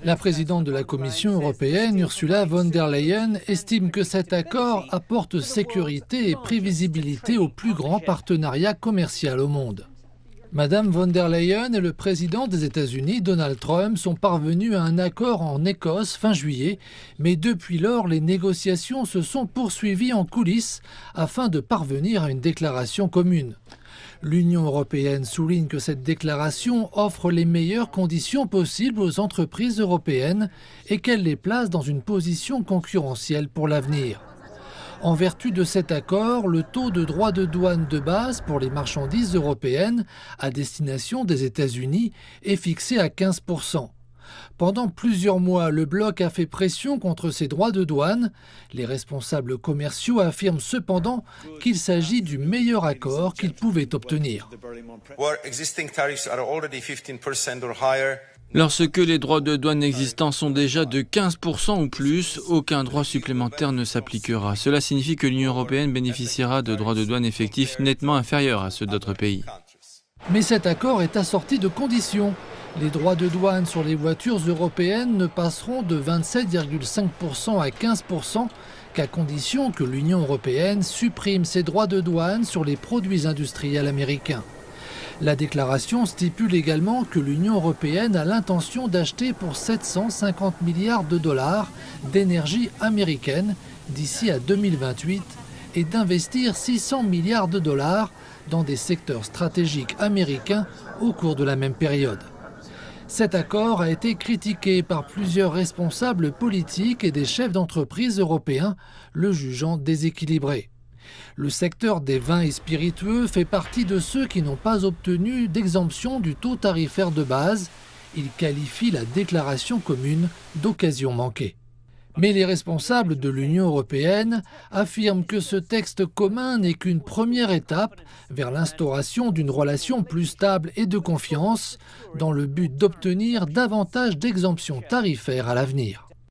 La présidente de la Commission européenne, Ursula von der Leyen, estime que cet accord apporte sécurité et prévisibilité au plus grand partenariat commercial au monde. Madame von der Leyen et le président des États-Unis, Donald Trump, sont parvenus à un accord en Écosse fin juillet, mais depuis lors, les négociations se sont poursuivies en coulisses afin de parvenir à une déclaration commune. L'Union européenne souligne que cette déclaration offre les meilleures conditions possibles aux entreprises européennes et qu'elle les place dans une position concurrentielle pour l'avenir. En vertu de cet accord, le taux de droits de douane de base pour les marchandises européennes à destination des États-Unis est fixé à 15%. Pendant plusieurs mois, le bloc a fait pression contre ces droits de douane. Les responsables commerciaux affirment cependant qu'il s'agit du meilleur accord qu'ils pouvaient obtenir. Lorsque les droits de douane existants sont déjà de 15% ou plus, aucun droit supplémentaire ne s'appliquera. Cela signifie que l'Union européenne bénéficiera de droits de douane effectifs nettement inférieurs à ceux d'autres pays. Mais cet accord est assorti de conditions. Les droits de douane sur les voitures européennes ne passeront de 27,5% à 15% qu'à condition que l'Union européenne supprime ses droits de douane sur les produits industriels américains. La déclaration stipule également que l'Union européenne a l'intention d'acheter pour 750 milliards de dollars d'énergie américaine d'ici à 2028 et d'investir 600 milliards de dollars dans des secteurs stratégiques américains au cours de la même période. Cet accord a été critiqué par plusieurs responsables politiques et des chefs d'entreprise européens, le jugeant déséquilibré. Le secteur des vins et spiritueux fait partie de ceux qui n'ont pas obtenu d'exemption du taux tarifaire de base. Il qualifie la déclaration commune d'occasion manquée. Mais les responsables de l'Union européenne affirment que ce texte commun n'est qu'une première étape vers l'instauration d'une relation plus stable et de confiance dans le but d'obtenir davantage d'exemptions tarifaires à l'avenir.